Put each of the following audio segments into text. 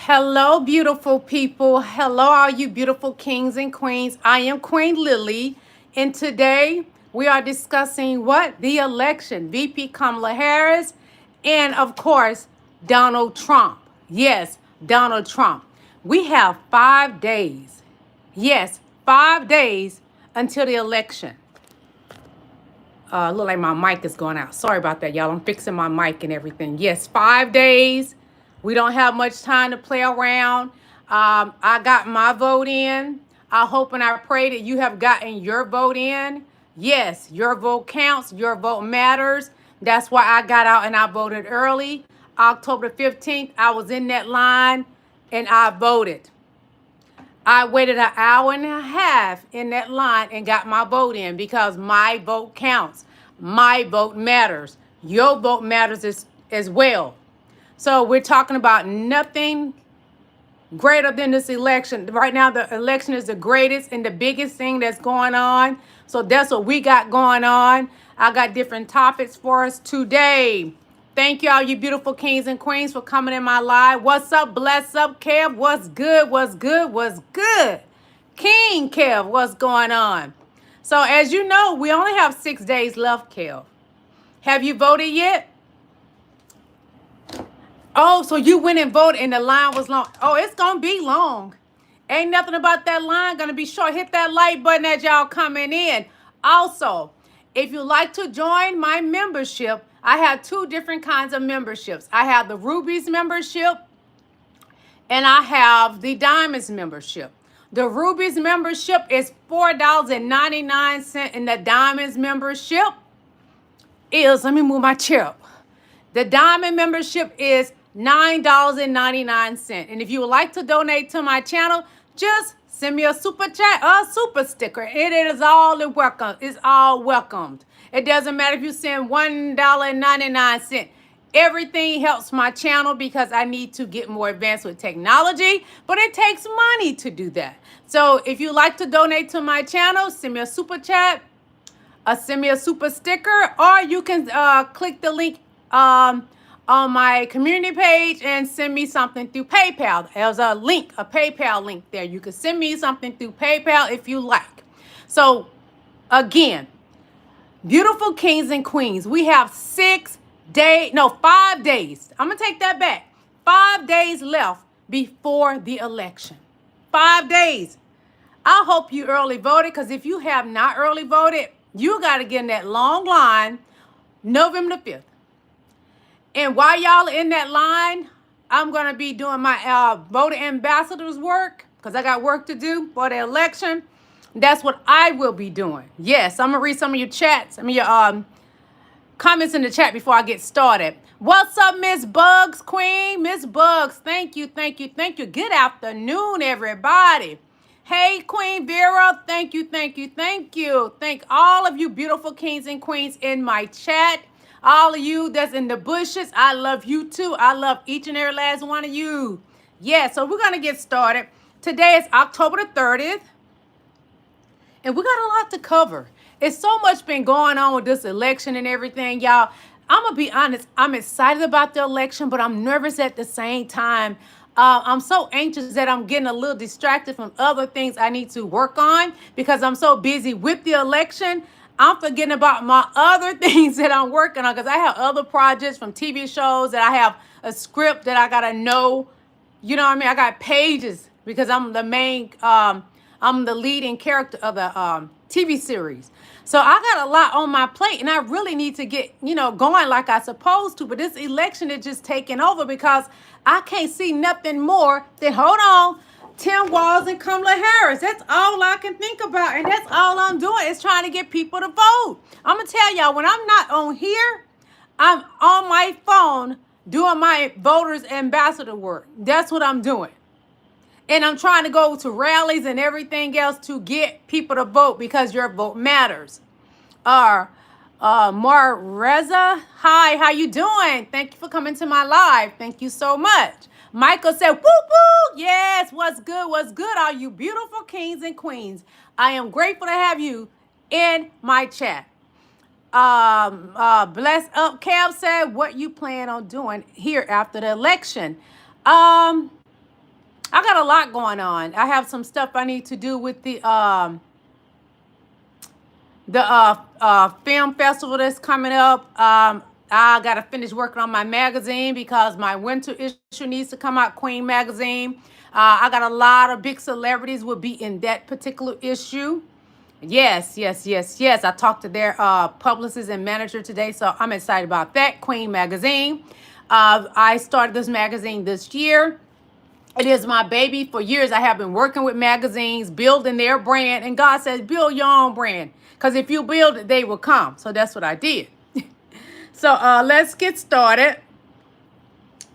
Hello, beautiful people. Hello, all you beautiful kings and queens. I am Queen Lily, and today we are discussing what? The election, VP Kamala Harris, and of course, Donald Trump. Yes, Donald Trump. We have 5 days. Yes, 5 days until the election. Look like my mic is going out. Sorry about that, y'all. I'm fixing my mic and everything. Yes, 5 days. We don't have much time to play around. I got my vote in. I hope and I pray that you have gotten your vote in. Yes, your vote counts. Your vote matters. That's why I got out and I voted early. October 15th, I was in that line and I voted. I waited an hour and a half in that line and got my vote in because my vote counts. My vote matters. Your vote matters as well. So we're talking about nothing greater than this election. Right now, the election is the greatest and the biggest thing that's going on. So that's what we got going on. I got different topics for us today. Thank you all you beautiful kings and queens for coming in my live. What's up? Bless up, Kev. What's good? What's good? What's good? King Kev, what's going on? So as you know, we only have 6 days left, Kev. Have you voted yet? Oh, so you went and voted and the line was long. Oh, it's going to be long. Ain't nothing about that line going to be short. Hit that like button as y'all coming in. Also, if you like to join my membership, I have two different kinds of memberships. I have the Rubies membership and I have the Diamonds membership. The Rubies membership is $4.99 and the Diamonds membership is, let me move my chair up. The Diamond membership is $9.99. And if you would like to donate to my channel, just send me a super chat or a super sticker. It is all welcome. It's all welcomed. It doesn't matter if you send $1.99. Everything helps my channel because I need to get more advanced with technology, but it takes money to do that. So if you like to donate to my channel, send me a super chat, send me a super sticker, or you can click the link on my community page and send me something through PayPal. There's a link, a PayPal link there. You can send me something through PayPal if you like. So again, beautiful kings and queens, we have 5 days. I'm going to take that back. 5 days left before the election. 5 days. I hope you early voted, because if you have not early voted, you got to get in that long line November the 5th. And while y'all are in that line, I'm going to be doing my voter ambassadors work, because I got work to do for the election. That's what I will be doing. Yes, I'm going to read some of your chats, your comments in the chat before I get started. What's up, Miss Bugs Queen? Miss Bugs, thank you, thank you, thank you. Good afternoon, everybody. Hey, Queen Vera, thank you, thank you, thank you. Thank all of you beautiful kings and queens in my chat. All of you that's in the bushes, I love you too. I love each and every last one of you. Yeah, so we're going to get started. Today is October the 30th, and we got a lot to cover. It's so much been going on with this election and everything, y'all. I'm going to be honest. I'm excited about the election, but I'm nervous at the same time. I'm so anxious that I'm getting a little distracted from other things I need to work on because I'm so busy with the election. I'm forgetting about my other things that I'm working on because I have other projects from TV shows that I have a script that I got to know. You know what I mean? I got pages because I'm the main, I'm the leading character of the TV series. So I got a lot on my plate and I really need to get, going like I supposed to. But this election is just taking over because I can't see nothing more than, hold on, Tim Walz and Kamala Harris. That's all I can think about. And that's all I'm doing is trying to get people to vote. I'm going to tell y'all, when I'm not on here, I'm on my phone doing my voters ambassador work. That's what I'm doing. And I'm trying to go to rallies and everything else to get people to vote because your vote matters. Marreza, hi, how you doing? Thank you for coming to my live. Thank you so much. Michael said, woo, woo. Yes, what's good? What's good? All you beautiful kings and queens. I am grateful to have you in my chat. Bless up. Cab said, what you plan on doing here after the election? I got a lot going on. I have some stuff I need to do with the film festival that's coming up. I got to finish working on my magazine because my winter issue needs to come out, Queen Magazine. I got a lot of big celebrities will be in that particular issue. Yes. I talked to their publicist and manager today, so I'm excited about that, Queen Magazine. I started this magazine this year. It is my baby. For years, I have been working with magazines, building their brand. And God says, build your own brand. Because if you build it, they will come. So that's what I did. So let's get started.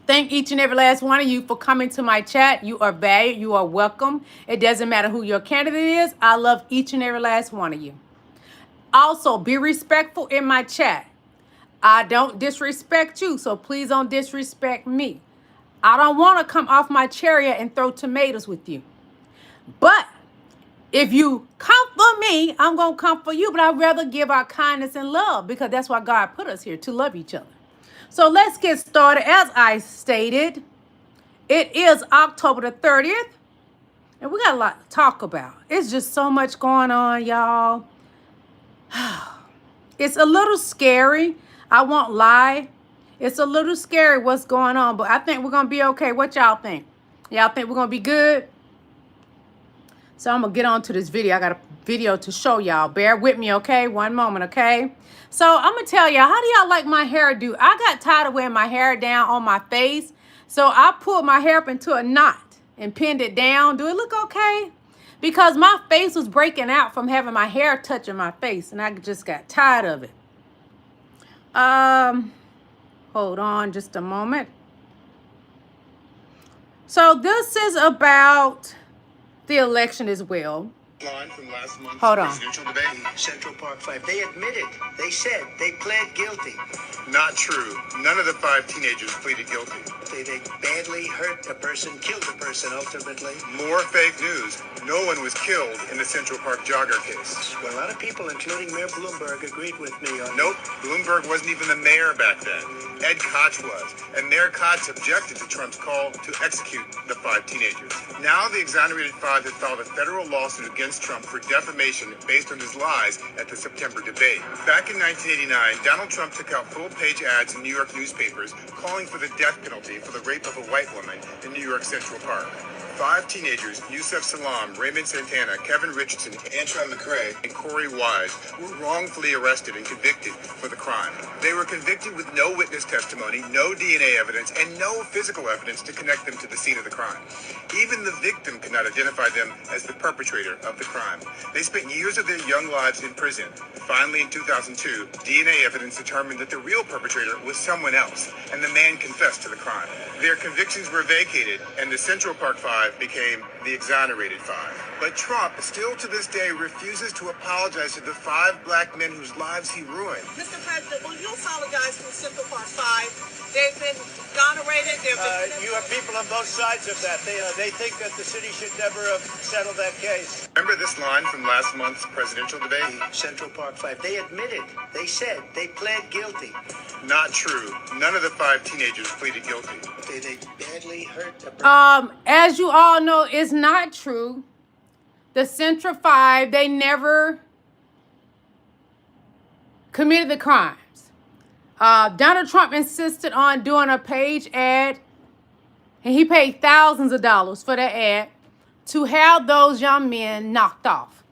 Thank each and every last one of you for coming to my chat. You are valued. You are welcome. It doesn't matter who your candidate is. I love each and every last one of you. Also, be respectful in my chat. I don't disrespect you, so please don't disrespect me. I don't want to come off my chariot and throw tomatoes with you. But if you come for me, I'm going to come for you. But I'd rather give our kindness and love because that's why God put us here, to love each other. So let's get started. As I stated, it is October the 30th. And we got a lot to talk about. It's just so much going on, y'all. It's a little scary. I won't lie. It's a little scary what's going on, but I think we're going to be okay. What y'all think? Y'all think we're going to be good? So I'm going to get on to this video. I got a video to show y'all. Bear with me, okay? One moment, okay? So I'm going to tell y'all, how do y'all like my hairdo? I got tired of wearing my hair down on my face, so I pulled my hair up into a knot and pinned it down. Do it look okay? Because my face was breaking out from having my hair touching my face, and I just got tired of it. Hold on just a moment. So this is about the election as well. Line from last month's Hold on. presidential debate. Central Park 5. They admitted. They said they pled guilty. Not true. None of the 5 teenagers pleaded guilty. They badly hurt a person, killed a person ultimately. More fake news. No one was killed in the Central Park jogger case. Well, a lot of people, including Mayor Bloomberg, agreed with me on Nope. Bloomberg wasn't even the mayor back then. Ed Koch was. And Mayor Koch objected to Trump's call to execute the 5 teenagers. Now the exonerated 5 have filed a federal lawsuit against Trump for defamation based on his lies at the September debate. Back in 1989, Donald Trump took out full-page ads in New York newspapers calling for the death penalty for the rape of a white woman in New York Central Park. 5 teenagers, Yusef Salaam, Raymond Santana, Kevin Richardson, Antron McCrae, and Corey Wise, were wrongfully arrested and convicted for the crime. They were convicted with no witness testimony, no DNA evidence, and no physical evidence to connect them to the scene of the crime. Even the victim could not identify them as the perpetrator of the crime. They spent years of their young lives in prison. Finally, in 2002, DNA evidence determined that the real perpetrator was someone else, and the man confessed to the crime. Their convictions were vacated, and the Central Park 5 became the exonerated 5. But Trump, still to this day, refuses to apologize to the 5 black men whose lives he ruined. Mr. President, will you apologize to Central Park 5? They've been exonerated. You have people on both sides of that. They think that the city should never have settled that case. Remember this line from last month's presidential debate? Central Park 5. They admitted. They said they pled guilty. Not true. None of the 5 teenagers pleaded guilty. They badly hurt a person. As you all know, it's not true. The Central 5, they never committed the crimes. Donald Trump insisted on doing a page ad, and he paid thousands of dollars for that ad to have those young men knocked off.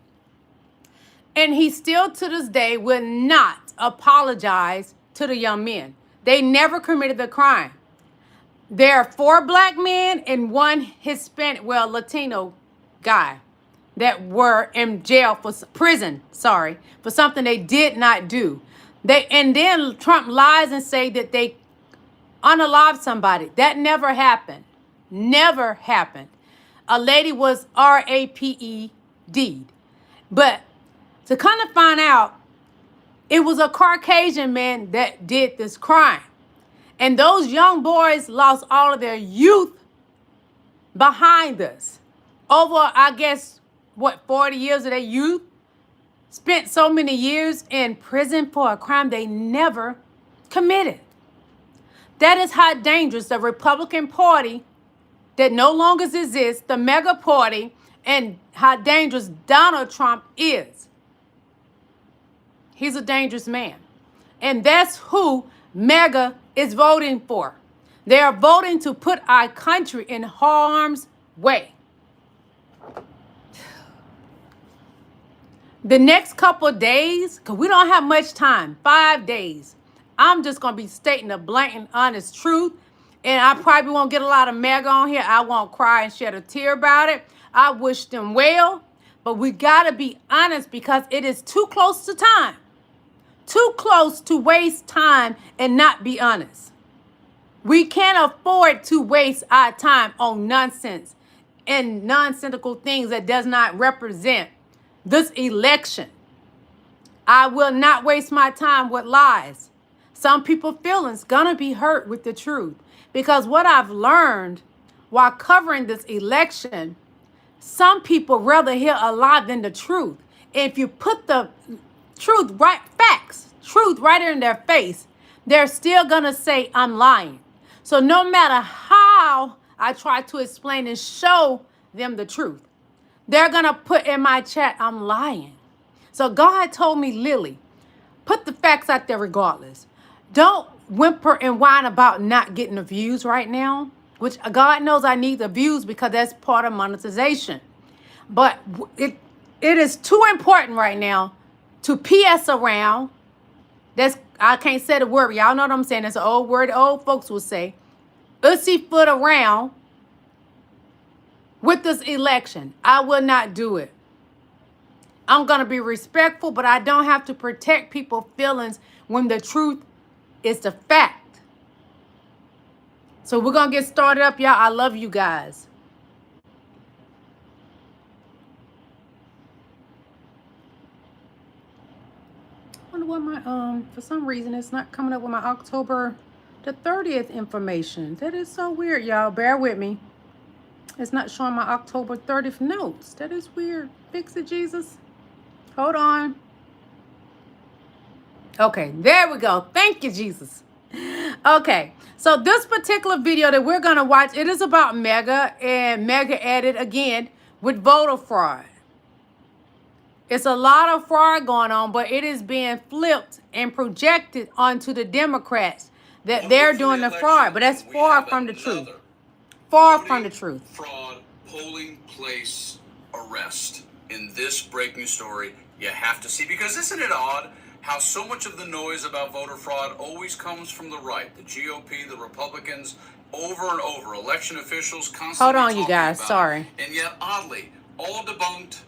And he still to this day will not apologize to the young men. They never committed the crime. There are 4 black men and 1 Hispanic, Latino guy that were in jail for for something they did not do. And then Trump lies and say that they unalived somebody. That never happened. Never happened. A lady was raped. But to kind of find out, it was a Caucasian man that did this crime. And those young boys lost all of their youth behind us. Over, I guess, 40 years of their youth? Spent so many years in prison for a crime they never committed. That is how dangerous the Republican Party that no longer exists, the mega party, and how dangerous Donald Trump is. He's a dangerous man. And that's who mega is voting for. They are voting to put our country in harm's way. The next couple of days, because we don't have much time, 5 days, I'm just going to be stating the blatant, honest truth. And I probably won't get a lot of mega on here. I won't cry and shed a tear about it. I wish them well. But we got to be honest because it is too close to time. Too close to waste time and not be honest. We can't afford to waste our time on nonsense and nonsensical things that does not represent this election. I will not waste my time with lies. Some people's feelings gonna be hurt with the truth. Because what I've learned while covering this election, some people rather hear a lie than the truth. If you put the truth right, facts, truth right in their face, they're still gonna say I'm lying. So no matter how I try to explain and show them the truth, they're gonna put in my chat, I'm lying. So God told me, Lily, put the facts out there regardless. Don't whimper and whine about not getting the views right now, which God knows I need the views because that's part of monetization. But it is too important right now to PS around. I can't say the word. Y'all know what I'm saying. It's an old word old folks will say. Pussyfoot around with this election. I will not do it. I'm going to be respectful, but I don't have to protect people's feelings when the truth is the fact. So we're going to get started up, y'all. I love you guys. I wonder what my, for some reason, it's not coming up with my October the 30th information. That is so weird, y'all. Bear with me. It's not showing my October 30th notes. That is weird. Fix it, Jesus. Hold on. Okay, there we go. Thank you, Jesus. Okay, so this particular video that we're going to watch, it is about Mega, and Mega added again with voter fraud. It's a lot of fraud going on, but it is being flipped and projected onto the Democrats that they're doing the fraud, but that's far from the truth. Far from the truth. Fraud, polling place arrest. In this breaking story, you have to see, because isn't it odd how so much of the noise about voter fraud always comes from the right, the GOP, the Republicans, over and over, election officials constantly Hold on, talking you guys, about sorry. it. And yet, oddly, all debunked,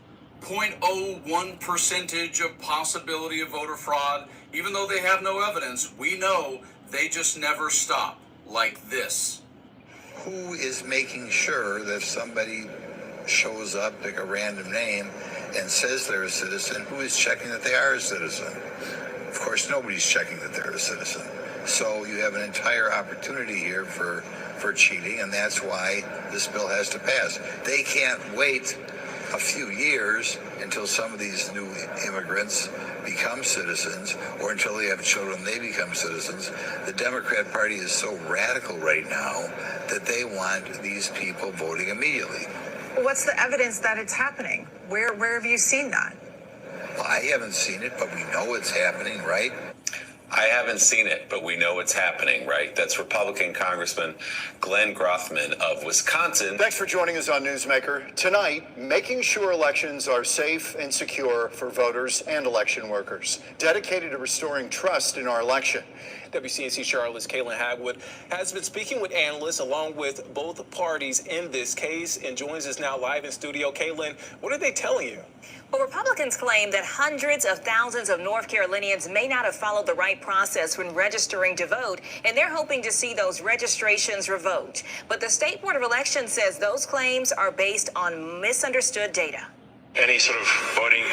0.01% of possibility of voter fraud, even though they have no evidence, we know they just never stop, like this. Who is making sure that if somebody shows up, pick a random name, and says they're a citizen, who is checking that they are a citizen? Of course, nobody's checking that they're a citizen. So you have an entire opportunity here for cheating, and that's why this bill has to pass. They can't wait a few years until some of these new immigrants become citizens, or until they have children, they become citizens. The Democrat Party is so radical right now that they want these people voting immediately. What's the evidence that it's happening? Where have you seen that? Well, I haven't seen it, but we know it's happening, right? I haven't seen it, but we know it's happening, right? That's Republican Congressman Glenn Grothman of Wisconsin. Thanks for joining us on Newsmaker. Tonight, making sure elections are safe and secure for voters and election workers, dedicated to restoring trust in our election. WCNC Charlotte's Kaylin Hagwood has been speaking with analysts along with both parties in this case and joins us now live in studio. Kaylin, what are they telling you? Well, Republicans claim that hundreds of thousands of North Carolinians may not have followed the right process when registering to vote, and they're hoping to see those registrations revoked. But the State Board of Elections says those claims are based on misunderstood data. Any sort of voting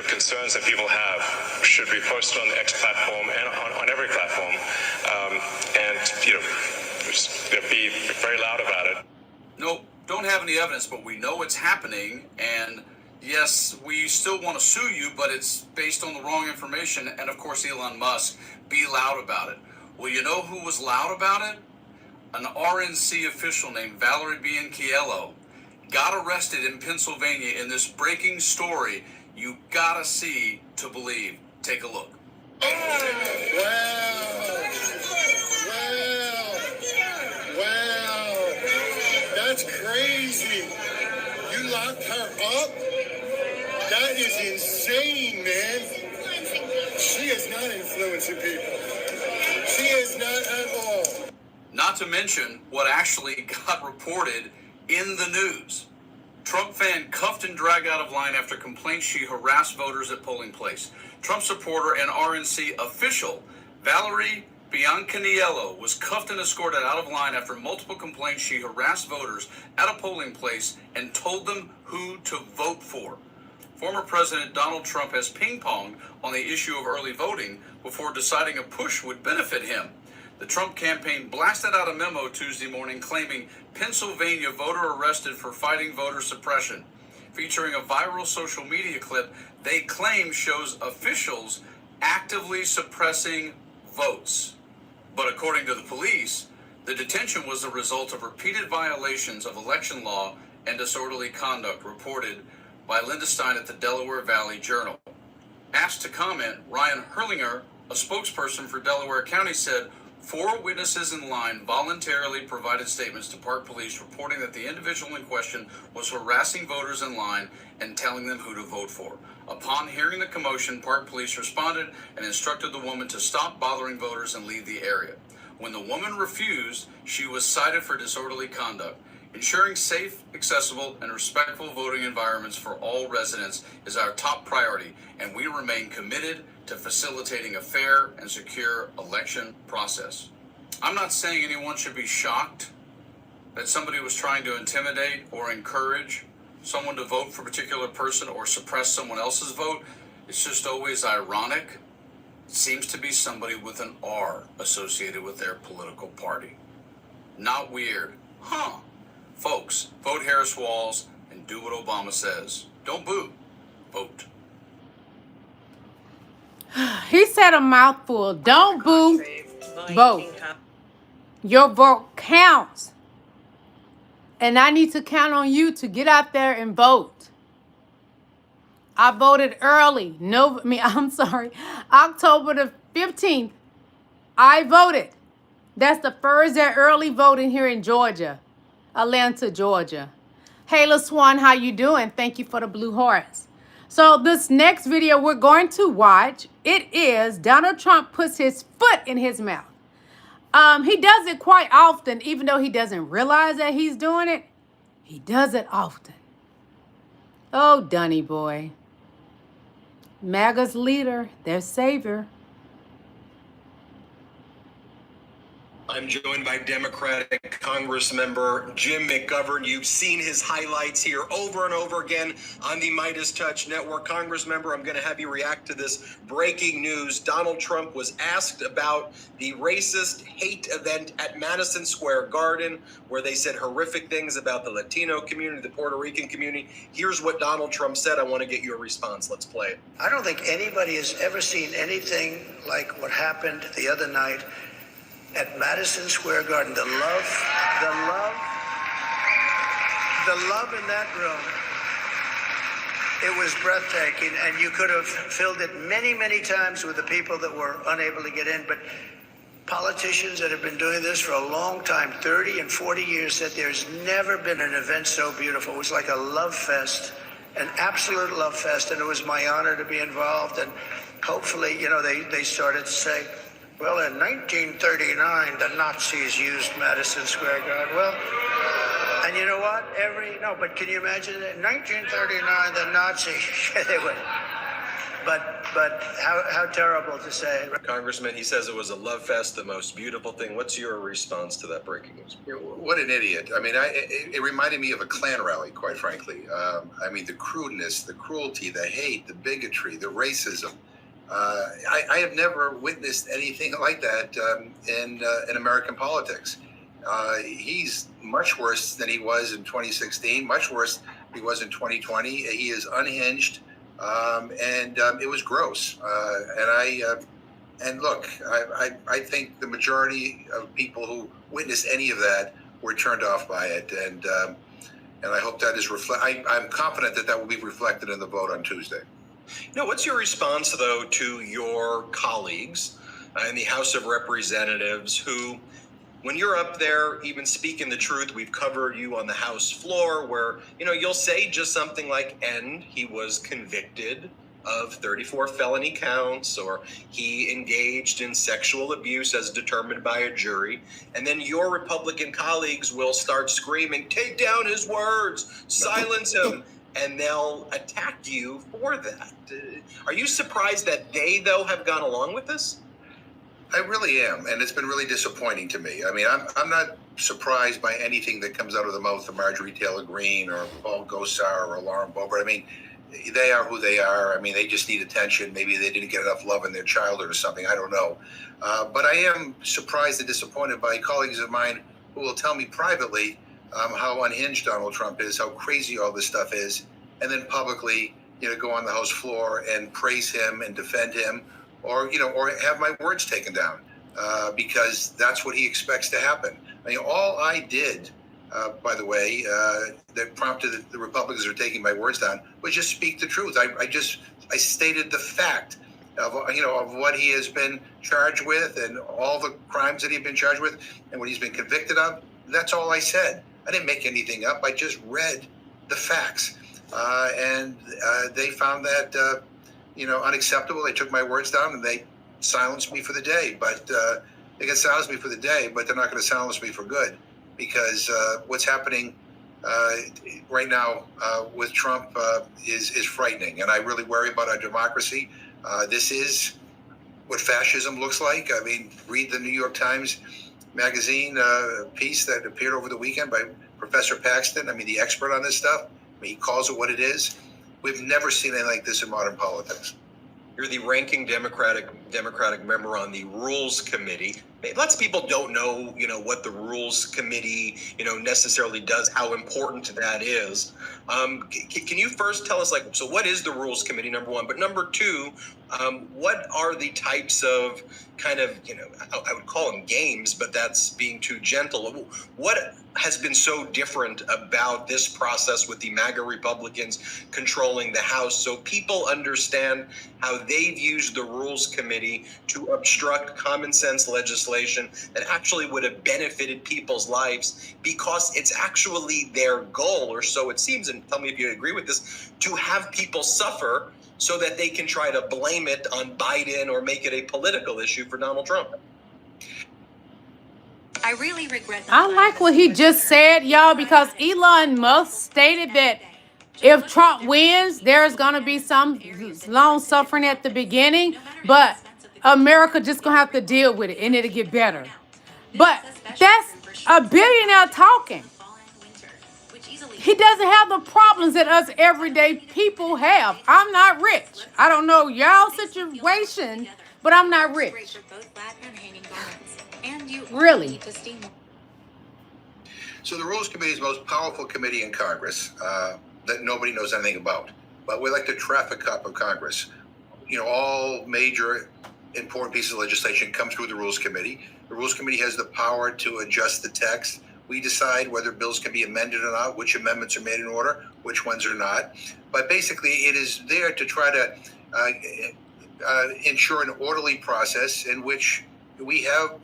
concerns that people have should be posted on the X platform and on every platform, be very loud about it. Nope, don't have any evidence, but we know it's happening, and yes, we still want to sue you, but it's based on the wrong information, and of course Elon Musk, be loud about it. Well, you know who was loud about it? an RNC official named Valerie Bianchiello got arrested in Pennsylvania in this breaking story you gotta see to believe. Take a look. Wow. That's crazy. You locked her up? That is insane, man. She is not influencing people. She is not at all. Not to mention what actually got reported in the news. Trump fan cuffed and dragged out of line after complaints she harassed voters at polling place. Trump supporter and RNC official Valerie Bianchiello was cuffed and escorted out of line after multiple complaints she harassed voters at a polling place and told them who to vote for. Former President Donald Trump has ping-ponged on the issue of early voting before deciding a push would benefit him. The Trump campaign blasted out a memo Tuesday morning claiming Pennsylvania voter arrested for fighting voter suppression, featuring a viral social media clip they claim shows officials actively suppressing votes. But according to the police, the detention was the result of repeated violations of election law and disorderly conduct reported by Linda Stein at the Delaware Valley Journal. Asked to comment, Ryan Hurlinger, a spokesperson for Delaware County, said 4 witnesses in line voluntarily provided statements to Park Police reporting that the individual in question was harassing voters in line and telling them who to vote for. Upon hearing the commotion, Park Police responded and instructed the woman to stop bothering voters and leave the area. When the woman refused, she was cited for disorderly conduct. Ensuring safe, accessible, and respectful voting environments for all residents is our top priority, and we remain committed to facilitating a fair and secure election process. I'm not saying anyone should be shocked that somebody was trying to intimidate or encourage someone to vote for a particular person or suppress someone else's vote. It's just always ironic. It seems to be somebody with an R associated with their political party. Not weird. Huh. Folks, vote Harris Walls and do what Obama says. Don't boo. Vote. He said a mouthful. Don't boo. Vote. Your vote counts. And I need to count on you to get out there and vote. I voted early. October the 15th. I voted. That's the first day early voting here in Georgia. Atlanta, Georgia. Hey, LaSwan, how you doing? Thank you for the blue hearts. So this next video we're going to watch, it is Donald Trump puts his foot in his mouth. He does it quite often, even though he doesn't realize that he's doing it. He does it often. Oh, Dunny boy. MAGA's leader, their savior. I'm joined by Democratic Congressmember Jim McGovern. You've seen his highlights here over and over again on the Midas Touch Network. Congressmember, I'm going to have you react to this breaking news. Donald Trump was asked about the racist hate event at Madison Square Garden, where they said horrific things about the Latino community, the Puerto Rican community. Here's what Donald Trump said. I want to get your response. Let's play it. I don't think anybody has ever seen anything like what happened the other night at Madison Square Garden. The love in that room, it was breathtaking, and you could have filled it many, many times with the people that were unable to get in. But politicians that have been doing this for a long time, 30 and 40 years, said there's never been an event so beautiful. It was like a love fest, an absolute love fest, and it was my honor to be involved. And hopefully, they started to say, well, in 1939, the Nazis used Madison Square Garden. Well, and you know what? But can you imagine it? In 1939, the Nazis, they would. But how terrible to say. Congressman, he says it was a love fest, the most beautiful thing. What's your response to that breaking news? What an idiot. I mean, it reminded me of a Klan rally, quite frankly. I mean, the crudeness, the cruelty, the hate, the bigotry, the racism. I have never witnessed anything like that in American politics. He's much worse than he was in 2016, much worse than he was in 2020. He is unhinged, and it was gross. And And look, I think the majority of people who witnessed any of that were turned off by it, and I hope that is I'm confident that that will be reflected in the vote on Tuesday. Now, what's your response, though, to your colleagues in the House of Representatives who, when you're up there even speaking the truth, we've covered you on the House floor where, you'll say just something like, and he was convicted of 34 felony counts, or he engaged in sexual abuse as determined by a jury. And then your Republican colleagues will start screaming, take down his words, silence him. And they'll attack you for that. Are you surprised that they, though, have gone along with this? I really am, and it's been really disappointing to me. I mean, I'm not surprised by anything that comes out of the mouth of Marjorie Taylor Greene or Paul Gosar or Lauren Boebert. I mean, they are who they are. I mean, they just need attention. Maybe they didn't get enough love in their childhood or something. I don't know. But I am surprised and disappointed by colleagues of mine who will tell me privately how unhinged Donald Trump is, how crazy all this stuff is, and then publicly, go on the House floor and praise him and defend him, or have my words taken down, because that's what he expects to happen. I mean, all I did, by the way, that prompted the Republicans who are taking my words down, was just speak the truth. I stated the fact of what he has been charged with and all the crimes that he's been charged with and what he's been convicted of. That's all I said. I didn't make anything up. I just read the facts, and they found that unacceptable. They took my words down and they silenced me for the day. But they can silence me for the day, but they're not going to silence me for good, because what's happening right now with Trump is frightening, and I really worry about our democracy. This is what fascism looks like. I mean, read the New York Times magazine piece that appeared over the weekend by Professor Paxton. I mean, the expert on this stuff. I mean, he calls it what it is. We've never seen anything like this in modern politics. You're the ranking Democratic member on the Rules Committee. Lots of people don't know, what the Rules Committee, necessarily does, how important that is. Can you first tell us, so what is the Rules Committee, number one? But number two, what are the types of kind of, I would call them games, but that's being too gentle. What has been so different about this process with the MAGA Republicans controlling the House, so people understand how they've used the Rules Committee to obstruct common sense legislation that actually would have benefited people's lives, because it's actually their goal, or so it seems, and tell me if you agree with this, to have people suffer so that they can try to blame it on Biden or make it a political issue for Donald Trump. I really regret that. I like what he just said, y'all, because Elon Musk stated that if Trump wins, there's going to be some long suffering at the beginning, but America just going to have to deal with it and it'll get better. But that's a billionaire talking. He doesn't have the problems that us everyday people have. I'm not rich. I don't know y'all situation, but I'm not rich. Really. So the Rules Committee is the most powerful committee in Congress that nobody knows anything about. But we're like the traffic cop of Congress. All major important pieces of legislation come through the Rules Committee. The Rules Committee has the power to adjust the text. We decide whether bills can be amended or not, which amendments are made in order, which ones are not. But basically, it is there to try to ensure an orderly process in which we have,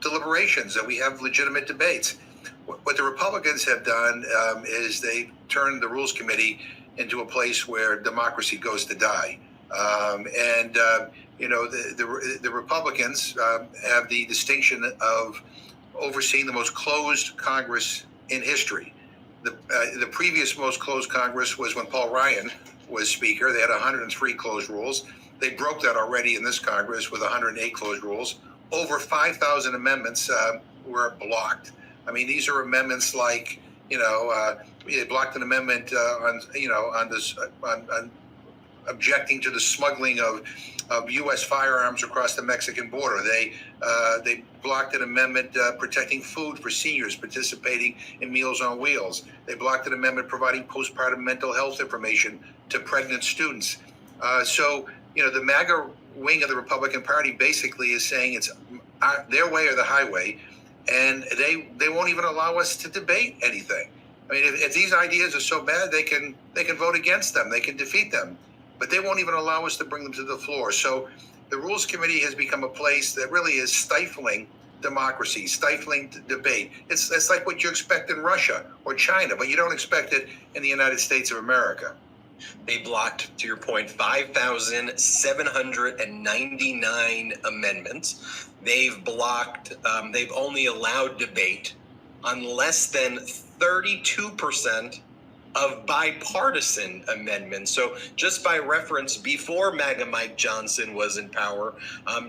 deliberations, that we have legitimate debates. What the Republicans have done is they turned the Rules Committee into a place where democracy goes to die. The Republicans have the distinction of overseeing the most closed Congress in history. The previous most closed Congress was when Paul Ryan was Speaker. They had 103 closed rules. They broke that already in this Congress with 108 closed rules. Over 5,000 amendments were blocked. I mean, these are amendments like, they blocked an amendment on objecting to the smuggling of U.S. firearms across the Mexican border. They blocked an amendment protecting food for seniors participating in Meals on Wheels. They blocked an amendment providing postpartum mental health information to pregnant students. The MAGA wing of the Republican Party basically is saying it's their way or the highway, and they won't even allow us to debate anything. I mean, if these ideas are so bad, they can vote against them, they can defeat them, but they won't even allow us to bring them to the floor. So the Rules Committee has become a place that really is stifling democracy, stifling debate. It's like what you expect in Russia or China, but you don't expect it in the United States of America. They blocked, to your point, 5,799 amendments. They've only allowed debate on less than 32% of bipartisan amendments. So just by reference, before MAGA Mike Johnson was in power,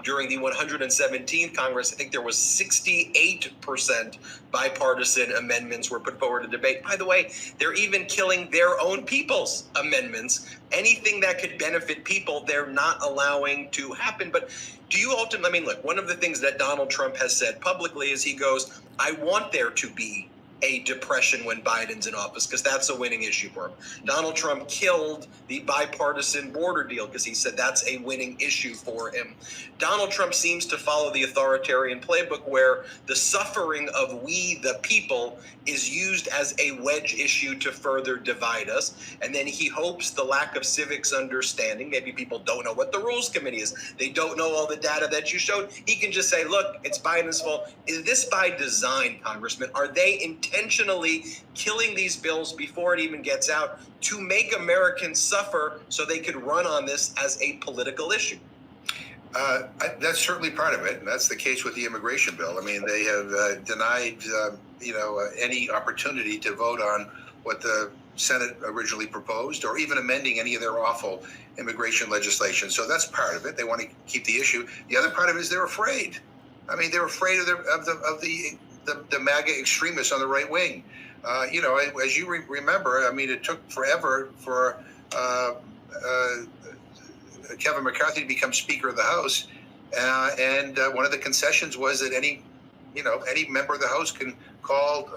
during the 117th Congress, I think there was 68% bipartisan amendments were put forward to debate. By the way, they're even killing their own people's amendments. Anything that could benefit people, they're not allowing to happen. But do you ultimately, I mean, look, one of the things that Donald Trump has said publicly is he goes, I want there to be a depression when Biden's in office, because that's a winning issue for him. Donald Trump killed the bipartisan border deal because he said that's a winning issue for him. Donald Trump seems to follow the authoritarian playbook where the suffering of we, the people, is used as a wedge issue to further divide us. And then he hopes the lack of civics understanding, maybe people don't know what the Rules Committee is, they don't know all the data that you showed, he can just say, look, it's Biden's fault. Is this by design, Congressman? Are they intentionally killing these bills before it even gets out to make Americans suffer so they could run on this as a political issue? That's certainly part of it, and that's the case with the immigration bill. I mean, they have denied, any opportunity to vote on what the Senate originally proposed, or even amending any of their awful immigration legislation. So that's part of it. They want to keep the issue. The other part of it is they're afraid. I mean, they're afraid of the MAGA extremists on the right wing. As you remember, I mean, it took forever for Kevin McCarthy to become Speaker of the House, and one of the concessions was that any member of the House can call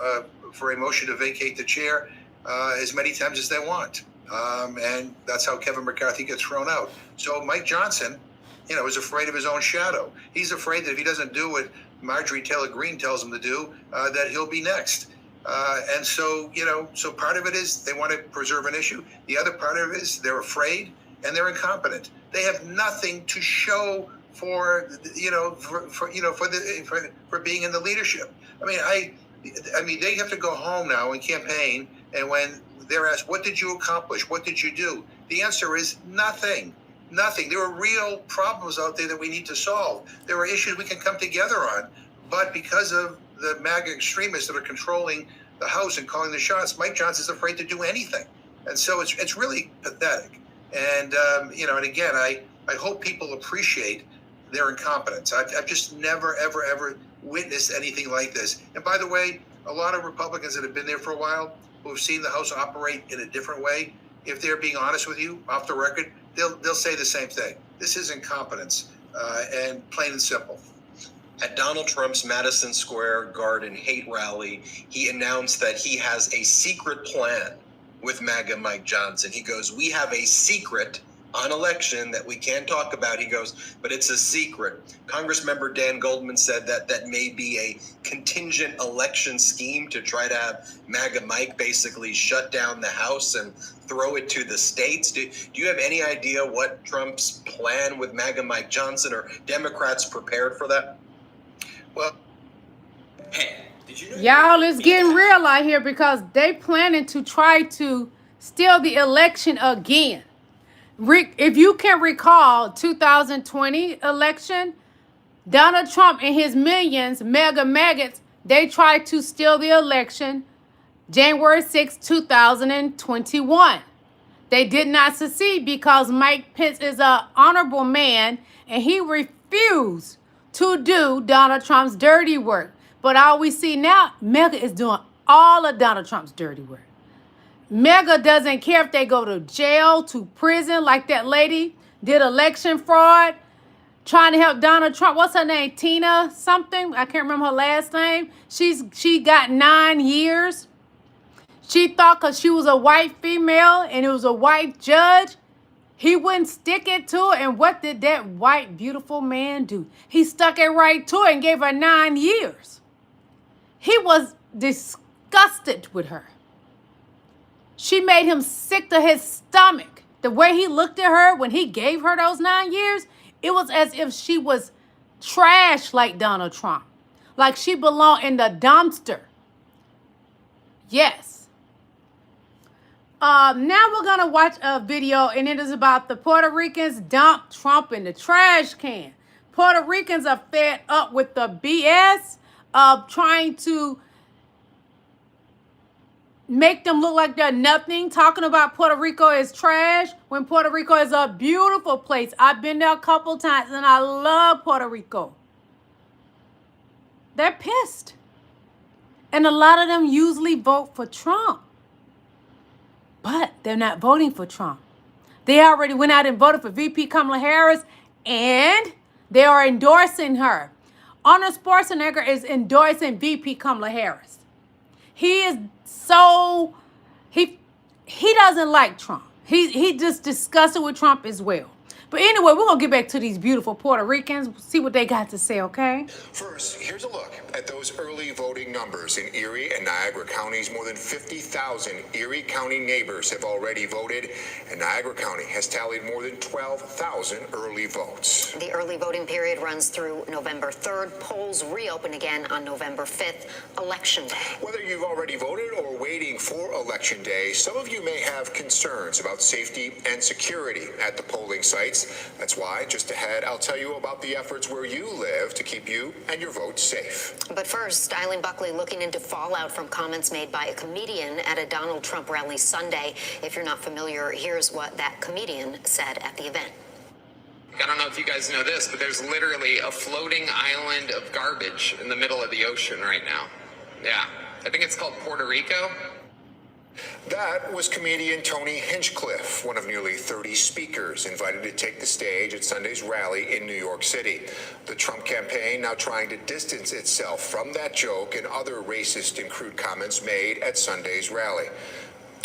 for a motion to vacate the chair as many times as they want, and that's how Kevin McCarthy gets thrown out. So Mike Johnson, is afraid of his own shadow. He's afraid that if he doesn't do what Marjorie Taylor Greene tells him to do, that he'll be next. And so part of it is they want to preserve an issue. The other part of it is they're afraid and they're incompetent. They have nothing to show for being in the leadership. I mean, they have to go home now and campaign. And when they're asked, what did you accomplish? What did you do? The answer is nothing. Nothing. There are real problems out there that we need to solve. There are issues we can come together on. But because of the MAGA extremists that are controlling the House and calling the shots, Mike Johnson's afraid to do anything. And so it's really pathetic. And, and again, I hope people appreciate their incompetence. I've just never, ever, ever witnessed anything like this. And by the way, a lot of Republicans that have been there for a while, who have seen the House operate in a different way, if they're being honest with you off the record, they'll say the same thing. This is incompetence, and plain and simple. At Donald Trump's Madison Square Garden hate rally, he announced that he has a secret plan with MAGA Mike Johnson. He goes, we have a secret on election that we can't talk about. He goes, but it's a secret. Congressmember Dan Goldman said that may be a contingent election scheme to try to have MAGA Mike basically shut down the House and throw it to the states. Do you have any idea what Trump's plan with MAGA Mike Johnson, or Democrats prepared for that? Well, hey, did you know? Y'all, it's getting real out here because they planning to try to steal the election again. If you can recall 2020 election, Donald Trump and his millions, mega maggots, they tried to steal the election January 6, 2021. They did not succeed because Mike Pence is an honorable man and he refused to do Donald Trump's dirty work. But all we see now, Mega is doing all of Donald Trump's dirty work. Mega doesn't care if they go to jail, to prison, like that lady did election fraud, trying to help Donald Trump. What's her name? Tina something? I can't remember her last name. She got 9 years. She thought because she was a white female and it was a white judge, He wouldn't stick it to her. And what did that white, beautiful man do? He stuck it right to her and gave her 9 years. He was disgusted with her. She made him sick to his stomach. The way he looked at her when he gave her those 9 years, it was as if she was trash like Donald Trump. Like she belonged in the dumpster. Yes. Now we're going to watch a video, and it is about the Puerto Ricans dump Trump in the trash can. Puerto Ricans are fed up with the BS of trying to make them look like they're nothing, talking about Puerto Rico is trash when Puerto Rico is a beautiful place. I've been there a couple times, and I love Puerto Rico. They're pissed. And a lot of them usually vote for Trump. But they're not voting for Trump. They already went out and voted for VP Kamala Harris, and they are endorsing her. Arnold Schwarzenegger is endorsing VP Kamala Harris. He is so, he doesn't like Trump. He just disgusted with Trump as well. But anyway, we're going to get back to these beautiful Puerto Ricans, see what they got to say, okay? First, here's a look at those early voting numbers in Erie and Niagara counties. More than 50,000 Erie County neighbors have already voted, and Niagara County has tallied more than 12,000 early votes. The early voting period runs through November 3rd. Polls reopen again on November 5th, Election Day. Whether you've already voted or waiting for Election Day, some of you may have concerns about safety and security at the polling sites. That's why, just ahead, I'll tell you about the efforts where you live to keep you and your vote safe. But first, Eileen Buckley looking into fallout from comments made by a comedian at a Donald Trump rally Sunday. If you're not familiar, here's what that comedian said at the event. I don't know if you guys know this, but there's literally a floating island of garbage in the middle of the ocean right now. Yeah, I think it's called Puerto Rico. That was comedian Tony Hinchcliffe, one of nearly 30 speakers invited to take the stage at Sunday's rally in New York City. The Trump campaign now trying to distance itself from that joke and other racist and crude comments made at Sunday's rally.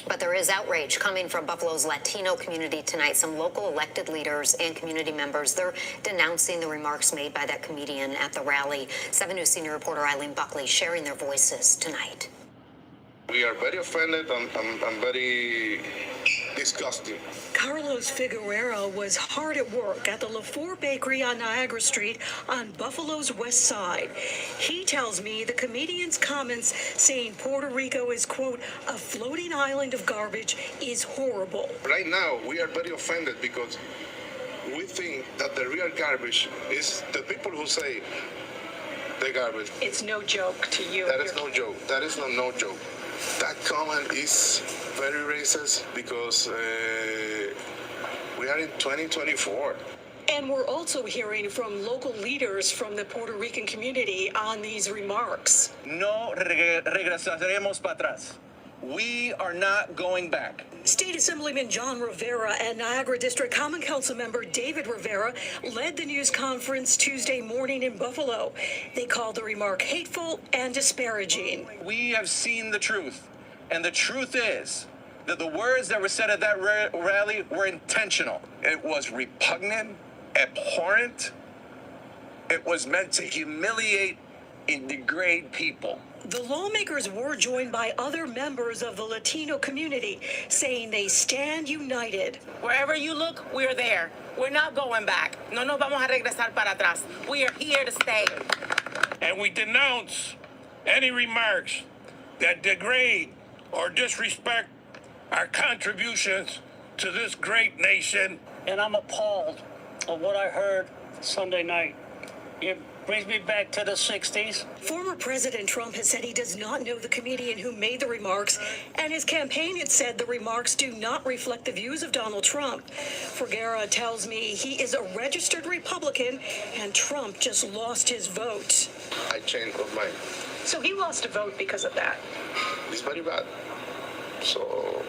But there is outrage coming from Buffalo's Latino community tonight. Some local elected leaders and community members, they're denouncing the remarks made by that comedian at the rally. 7 News senior reporter Eileen Buckley sharing their voices tonight. We are very offended and very disgusted. Carlos Figueroa was hard at work at the LaFour Bakery on Niagara Street on Buffalo's west side. He tells me the comedian's comments saying Puerto Rico is, quote, a floating island of garbage is horrible. Right now, we are very offended because we think that the real garbage is the people who say the garbage. It's no joke to you. That is no joke. That is no joke. That comment is very racist because we are in 2024. And we're also hearing from local leaders from the Puerto Rican community on these remarks. No regresaremos para atrás. We are not going back. State Assemblyman John Rivera and Niagara District Common Council member David Rivera led the news conference Tuesday morning in Buffalo. They called the remark hateful and disparaging. We have seen the truth, and the truth is that the words that were said at that rally were intentional. It was repugnant, abhorrent. It was meant to humiliate and degrade people. The lawmakers were joined by other members of the Latino community, saying they stand united. Wherever you look, we're there. We're not going back. No nos vamos a regresar para atrás. We are here to stay. And we denounce any remarks that degrade or disrespect our contributions to this great nation. And I'm appalled of what I heard Sunday night. It brings me back to the 60s. Former President Trump has said he does not know the comedian who made the remarks, and his campaign had said the remarks do not reflect the views of Donald Trump. Figueroa tells me he is a registered Republican, and Trump just lost his vote. I changed my mind. So he lost a vote because of that? It's very bad. So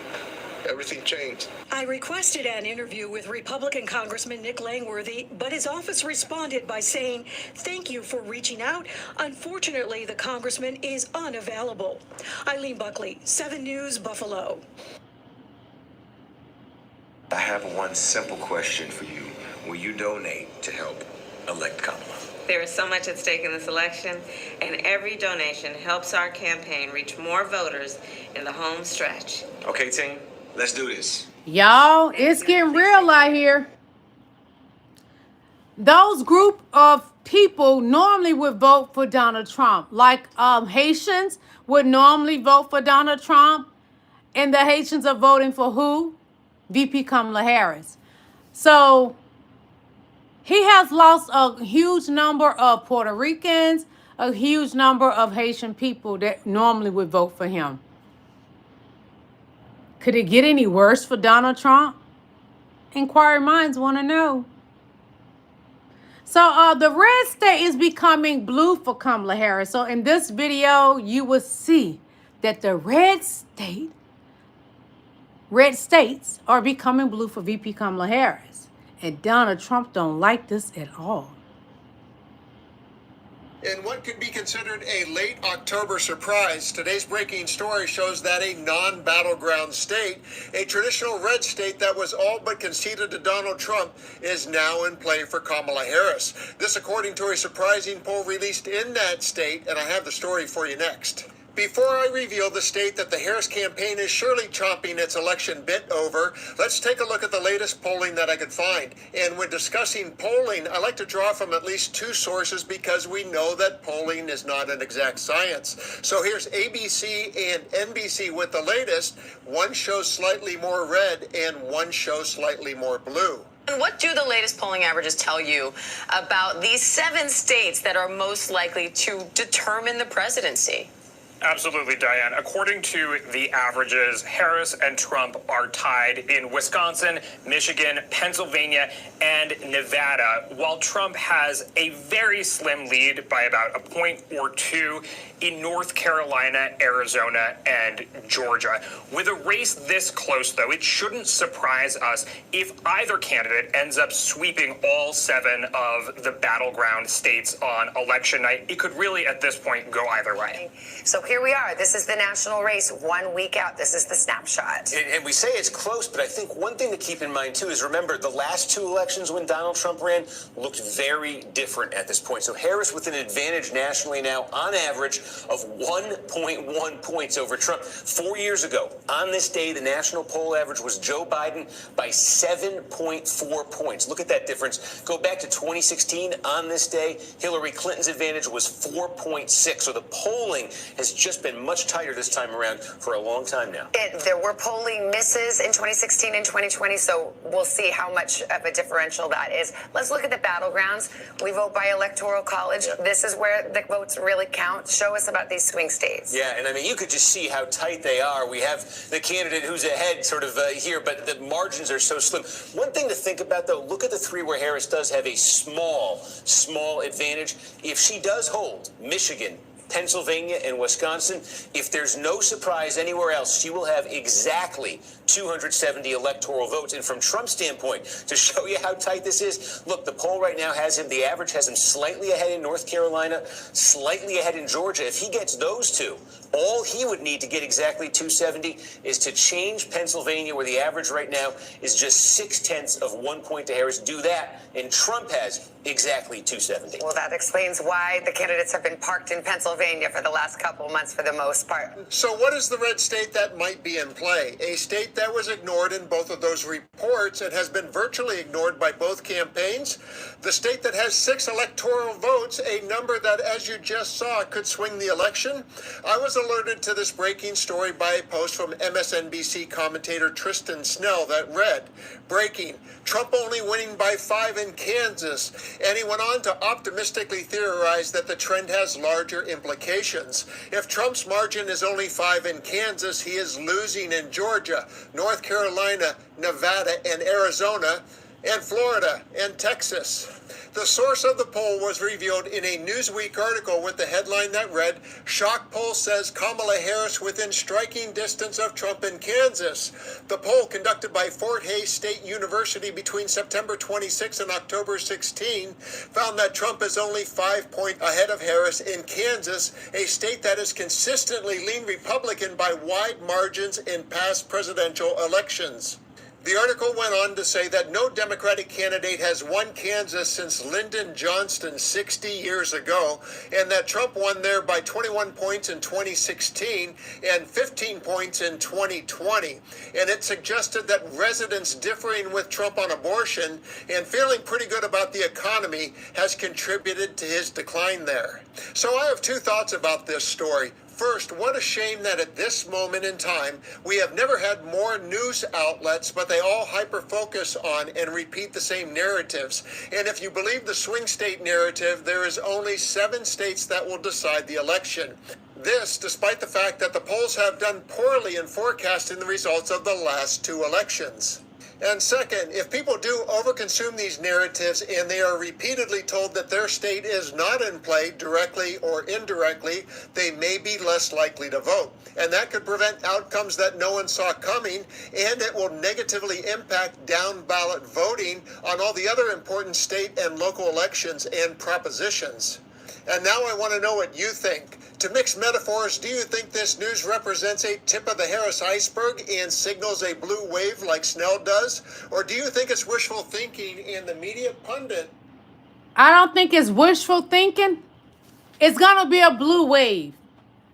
everything changed. I requested an interview with Republican Congressman Nick Langworthy, but his office responded by saying, thank you for reaching out. Unfortunately, the congressman is unavailable. Eileen Buckley, 7 News, Buffalo. I have one simple question for you. Will you donate to help elect Kamala? There is so much at stake in this election, and every donation helps our campaign reach more voters in the home stretch. Okay, team, let's do this. Y'all, it's getting real out here. Those group of people normally would vote for Donald Trump. Like Haitians would normally vote for Donald Trump. And the Haitians are voting for who? VP Kamala Harris. So he has lost a huge number of Puerto Ricans, a huge number of Haitian people that normally would vote for him. Could it get any worse for Donald Trump? Inquiring minds want to know. So the red state is becoming blue for Kamala Harris. So in this video, you will see that the red states are becoming blue for VP Kamala Harris. And Donald Trump don't like this at all. In what could be considered a late October surprise, today's breaking story shows that a non-battleground state, a traditional red state that was all but conceded to Donald Trump, is now in play for Kamala Harris. This according to a surprising poll released in that state, and I have the story for you next. Before I reveal the state that the Harris campaign is surely chomping its election bit over, let's take a look at the latest polling that I could find. And when discussing polling, I like to draw from at least two sources because we know that polling is not an exact science. So here's ABC and NBC with the latest. One shows slightly more red and one shows slightly more blue. And what do the latest polling averages tell you about these 7 states that are most likely to determine the presidency? Absolutely, Diane. According to the averages, Harris and Trump are tied in Wisconsin, Michigan, Pennsylvania, and Nevada, while Trump has a very slim lead by about a point or two in North Carolina, Arizona, and Georgia. With a race this close, though, it shouldn't surprise us if either candidate ends up sweeping all 7 of the battleground states on election night. It could really, at this point, go either way. So here we are. This is the national race 1 week out. This is the snapshot. And we say it's close, but I think one thing to keep in mind, too, is remember the last 2 elections when Donald Trump ran looked very different at this point. So Harris with an advantage nationally now, on average, of 1.1 points over Trump. 4 years ago, on this day, the national poll average was Joe Biden by 7.4 points. Look at that difference. Go back to 2016. On this day, Hillary Clinton's advantage was 4.6. So the polling has just been much tighter this time around for a long time now. There were polling misses in 2016 and 2020, so we'll see how much of a differential that is. Let's look at the battlegrounds. We vote by electoral college. Yeah. This is where the votes really count. Show us about these swing states. Yeah, and I mean, you could just see how tight they are. We have the candidate who's ahead sort of here, but the margins are so slim. One thing to think about, though, look at the 3 where Harris does have a small advantage. If she does hold Michigan, Pennsylvania, and Wisconsin, if there's no surprise anywhere else, she will have exactly 270 electoral votes. And from Trump's standpoint, to show you how tight this is, look, the poll right now has him, the average has him slightly ahead in North Carolina, slightly ahead in Georgia. If he gets those 2, all he would need to get exactly 270 is to change Pennsylvania, where the average right now is just 0.6 of 1 point to Harris. Do that, and Trump has exactly 270. Well, that explains why the candidates have been parked in Pennsylvania for the last couple months for the most part. So what is the red state that might be in play? A state that was ignored in both of those reports and has been virtually ignored by both campaigns. The state that has 6 electoral votes, a number that, as you just saw, could swing the election. I was alerted to this breaking story by a post from MSNBC commentator Tristan Snell that read, "Breaking, Trump only winning by 5 in Kansas." And he went on to optimistically theorize that the trend has larger implications. If Trump's margin is only 5 in Kansas, he is losing in Georgia, North Carolina, Nevada, and Arizona, and Florida and Texas. The source of the poll was revealed in a Newsweek article with the headline that read, "Shock poll says Kamala Harris within striking distance of Trump in Kansas." The poll conducted by Fort Hays State University between September 26 and October 16 found that Trump is only 5 points ahead of Harris in Kansas, a state that has consistently leaned Republican by wide margins in past presidential elections. The article went on to say that no Democratic candidate has won Kansas since Lyndon Johnson 60 years ago, and that Trump won there by 21 points in 2016 and 15 points in 2020. And it suggested that residents differing with Trump on abortion and feeling pretty good about the economy has contributed to his decline there. So I have two thoughts about this story. First, what a shame that at this moment in time, we have never had more news outlets, but they all hyper-focus on and repeat the same narratives. And if you believe the swing state narrative, there is only 7 states that will decide the election. This, despite the fact that the polls have done poorly in forecasting the results of the last 2 elections. And second, if people do overconsume these narratives and they are repeatedly told that their state is not in play directly or indirectly, they may be less likely to vote. And that could prevent outcomes that no one saw coming, and it will negatively impact down ballot voting on all the other important state and local elections and propositions. And now I want to know what you think. To mix metaphors, do you think this news represents a tip of the Harris iceberg and signals a blue wave like Snell does? Or do you think it's wishful thinking and the media pundit? I don't think it's wishful thinking. It's going to be a blue wave.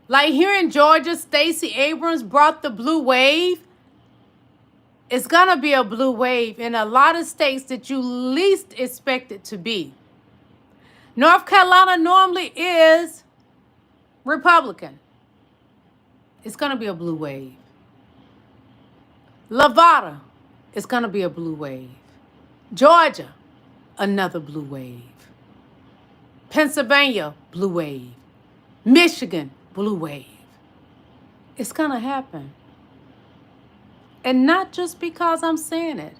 Like here in Georgia, Stacey Abrams brought the blue wave. It's going to be a blue wave in a lot of states that you least expect it to be. North Carolina normally is Republican. It's going to be a blue wave. Nevada, it's going to be a blue wave. Georgia, another blue wave. Pennsylvania, blue wave. Michigan, blue wave. It's going to happen. And not just because I'm saying it.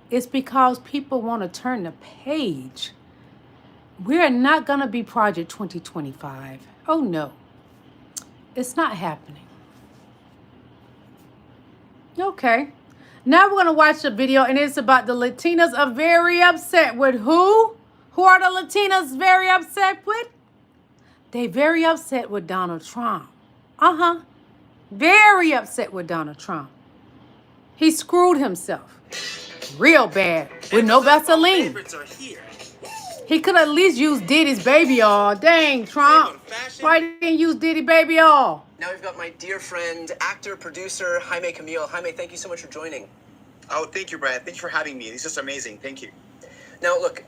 It's because people want to turn the page. We're not going to be Project 2025. Oh, no. It's not happening. Okay. Now we're going to watch the video, and it's about the Latinas are very upset with who? Who are the Latinas very upset with? They very upset with Donald Trump. Very upset with Donald Trump. He screwed himself real bad with no Vaseline. He could at least use Diddy's baby oil. Dang, Trump. Why didn't you use Diddy baby oil? Now we've got my dear friend, actor, producer, Jaime Camille. Jaime, thank you so much for joining. Oh, thank you, Brad. Thank you for having me. This is amazing. Thank you. Now, look,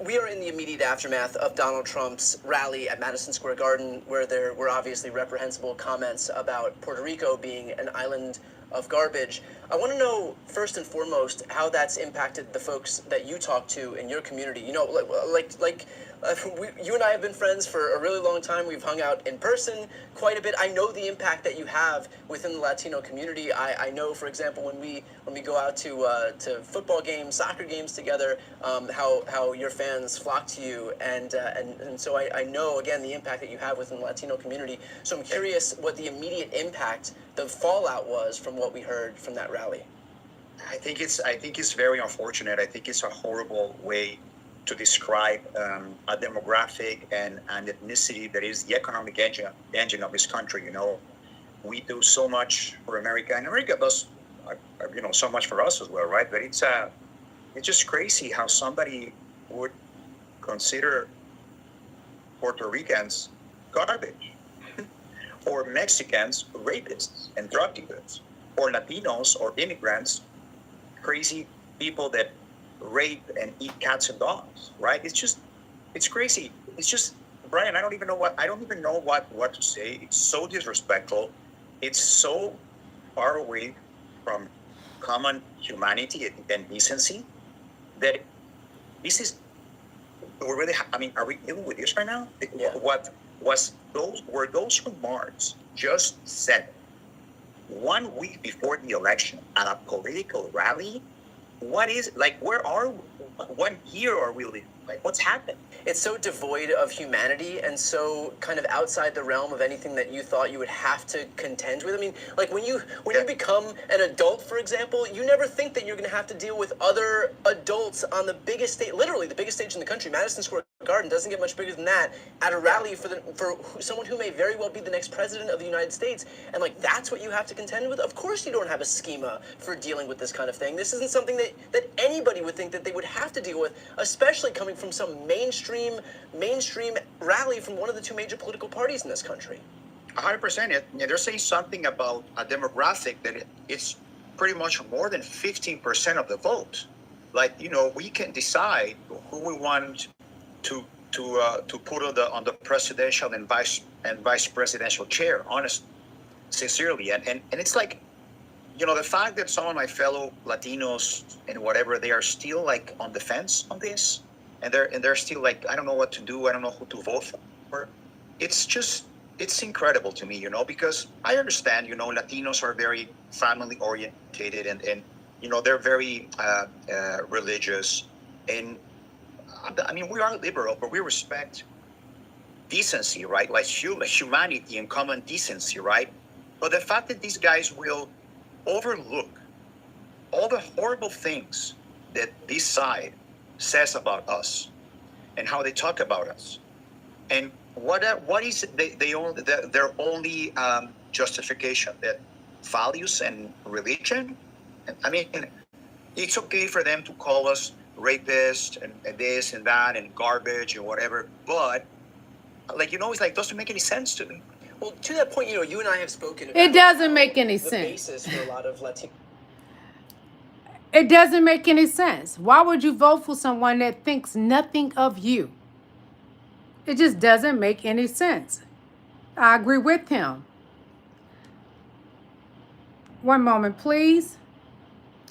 we are in the immediate aftermath of Donald Trump's rally at Madison Square Garden, where there were obviously reprehensible comments about Puerto Rico being an island of garbage. I want to know, first and foremost, how that's impacted the folks that you talk to in your community. You know, you and I have been friends for a really long time. We've hung out in person quite a bit. I know the impact that you have within the Latino community. I know, for example, when we go out to football games, soccer games together, how your fans flock to you, and so I know again the impact that you have within the Latino community. So I'm curious what the immediate impact, the fallout was from what we heard from that rally. I think it's very unfortunate. I think it's a horrible way to describe a demographic and an ethnicity that is the economic engine of this country. You know, we do so much for America, and America does, so much for us as well, right? But it's just crazy how somebody would consider Puerto Ricans garbage, or Mexicans rapists and drug dealers, or Latinos or immigrants crazy people that rape and eat cats and dogs, right? It's crazy. It's just, Brian, I don't even know what to say. It's so disrespectful. It's so far away from common humanity and decency that this is, are we dealing with this right now? Yeah. Were those remarks just said 1 week before the election at a political rally? What year are we living? Like, what's happened? It's so devoid of humanity and so kind of outside the realm of anything that you thought you would have to contend with. I mean, like when you become an adult, for example, you never think that you're going to have to deal with other adults on the biggest stage, literally the biggest stage in the country, Madison Square Garden, doesn't get much bigger than that, at a rally for someone who may very well be the next president of the United States. And like, that's what you have to contend with? Of course you don't have a schema for dealing with this kind of thing. This isn't something that anybody would think that they would have to deal with, especially coming from some mainstream rally from one of the two major political parties in this country. 100%. They're saying something about a demographic that it's pretty much more than 15% of the vote. Like, you know, we can decide who we want to put on the presidential and vice presidential chair, sincerely. And it's like, you know, the fact that some of my fellow Latinos and whatever, they are still like on the fence on this, and they're still like, I don't know what to do, I don't know who to vote for. It's incredible to me, you know, because I understand, you know, Latinos are very family orientated and you know, they're very religious. And I mean, we are liberal, but we respect decency, right? Like humanity and common decency, right? But the fact that these guys will overlook all the horrible things that this side says about us and how they talk about us, and what is their only justification, that values and religion? I mean, it's okay for them to call us rapists and this and that and garbage and whatever, but like, you know, it's like, doesn't make any sense to me. Well, to that point, you know, you and I have spoken about It doesn't make any the sense. basis for a lot of Latino. It doesn't make any sense. Why would you vote for someone that thinks nothing of you? It just doesn't make any sense. I agree with him. One moment, please.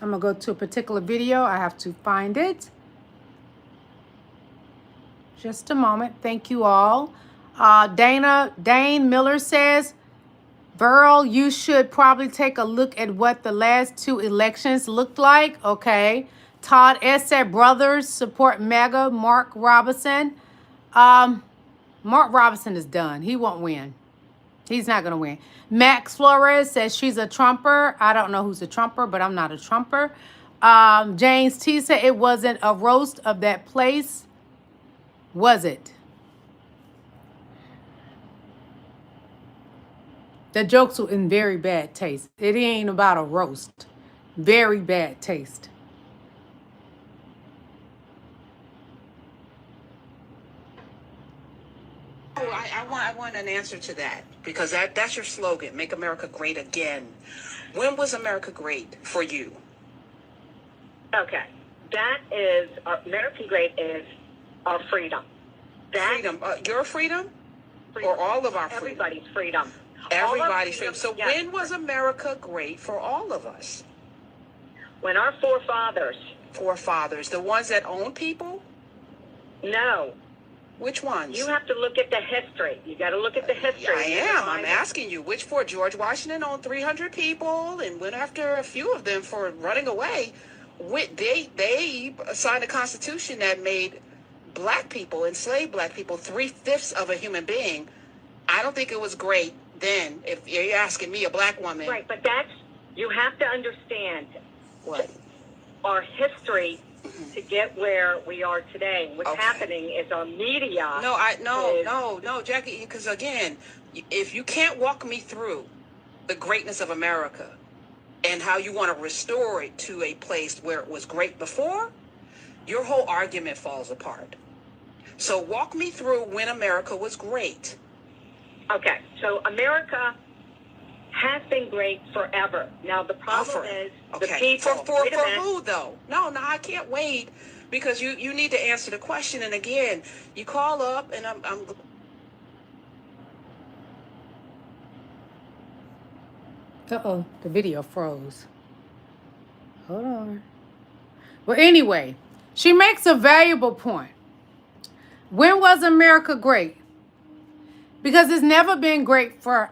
I'm going to go to a particular video. I have to find it. Just a moment. Thank you all. Dane Miller says, Burl, you should probably take a look at what the last two elections looked like. Okay. Todd S. said, brothers support MAGA. Mark Robinson. Mark Robinson is done. He won't win. He's not going to win. Max Flores says she's a Trumper. I don't know who's a Trumper, but I'm not a Trumper. James T. said it wasn't a roast of that place. Was it? The jokes were in very bad taste. It ain't about a roast. Very bad taste. I want an answer to that, because that's your slogan, make America great again. When was America great for you? Okay. That is, American great is our freedom. Freedom. Your freedom? Or all of our freedom? Everybody's freedom. Everybody's freedom. So yes. When was America great for all of us? When our forefathers. Forefathers. The ones that own people? No. Which ones? You have to look at the history. You got to look at the history. I am. I'm asking you. Which for? George Washington owned 300 people and went after a few of them for running away. They signed a constitution that made black people, enslaved black people, 3/5 of a human being. I don't think it was great then. If you're asking me, a black woman. Right, but you have to understand what our history to get where we are today. What's happening is our media. No, Jackie, because again, if you can't walk me through the greatness of America and how you want to restore it to a place where it was great before, your whole argument falls apart. So walk me through when America was great. Okay, so America has been great forever. Now the problem is the people. For who though? No, I can't wait, because you need to answer the question. And again, you call up and I'm Uh-oh, the video froze. Hold on. Well, anyway, she makes a valuable point. When was America great? Because it's never been great for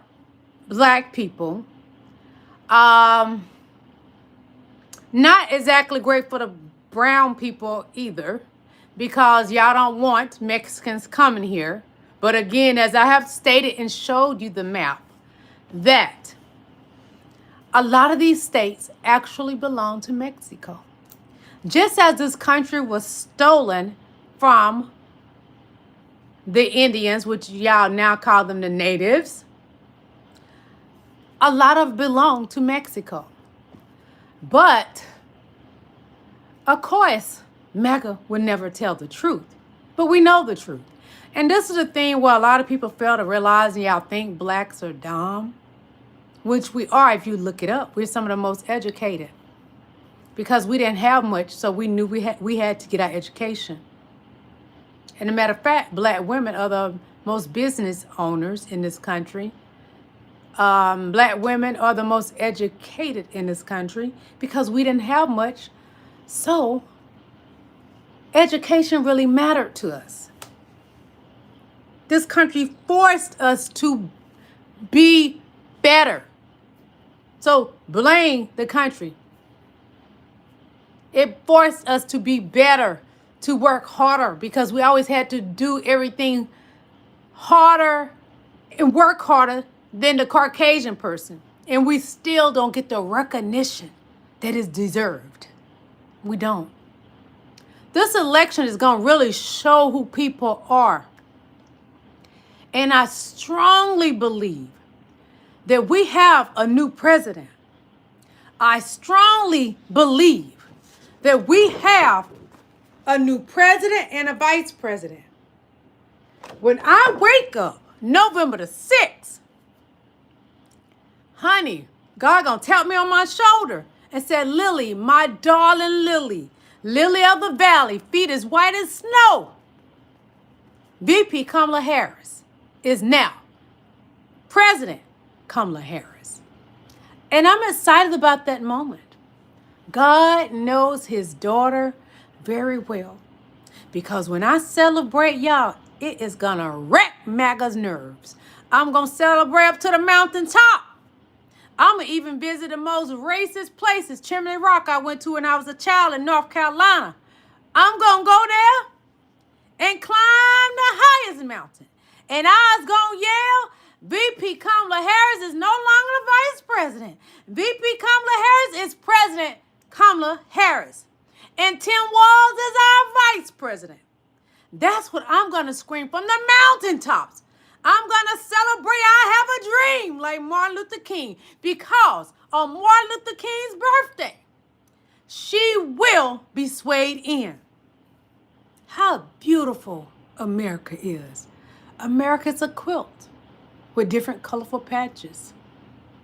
black people. Not exactly great for the brown people either, because y'all don't want Mexicans coming here. But again, as I have stated and showed you the map, that a lot of these states actually belong to Mexico. Just as this country was stolen from the Indians, which y'all now call them the natives, a lot of belong to Mexico. But, of course, MAGA would never tell the truth. But we know the truth. And this is the thing where a lot of people fail to realize, and y'all think blacks are dumb, which we are if you look it up. We're some of the most educated. Because we didn't have much, so we knew we had to get our education. And a matter of fact, black women are the most business owners in this country. Black women are the most educated in this country because we didn't have much. So education really mattered to us. This country forced us to be better. So blame the country. It forced us to be better, to work harder, because we always had to do everything harder and work harder than the Caucasian person. And we still don't get the recognition that is deserved. We don't. This election is going to really show who people are. And I strongly believe that we have a new president. I strongly believe that we have a new president and a vice president. When I wake up November the 6th, honey, God gonna tap me on my shoulder and said, Lily, my darling Lily, lily of the valley, feet as white as snow. VP Kamala Harris is now President Kamala Harris. And I'm excited about that moment. God knows his daughter very well. Because when I celebrate, y'all, it is going to wreck MAGA's nerves. I'm going to celebrate up to the mountaintop. I'm going to even visit the most racist places, Chimney Rock, I went to when I was a child in North Carolina. I'm going to go there and climb the highest mountain. And I was going to yell, VP Kamala Harris is no longer the vice president. VP Kamala Harris is President Kamala Harris. And Tim Walz is our vice president. That's what I'm going to scream from the mountaintops. I'm going to celebrate I have a dream like Martin Luther King. Because on Martin Luther King's birthday, she will be swayed in. How beautiful America is. America's a quilt with different colorful patches.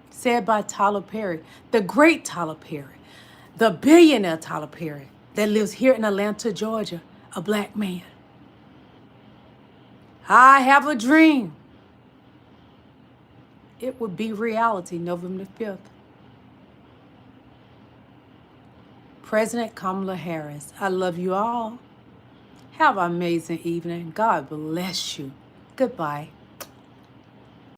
Said by Tyler Perry, the great Tyler Perry, the billionaire Tyler Perry that lives here in Atlanta, Georgia, a black man. I have a dream. It will be reality November the 5th. President Kamala Harris, I love you all. Have an amazing evening. God bless you. Goodbye.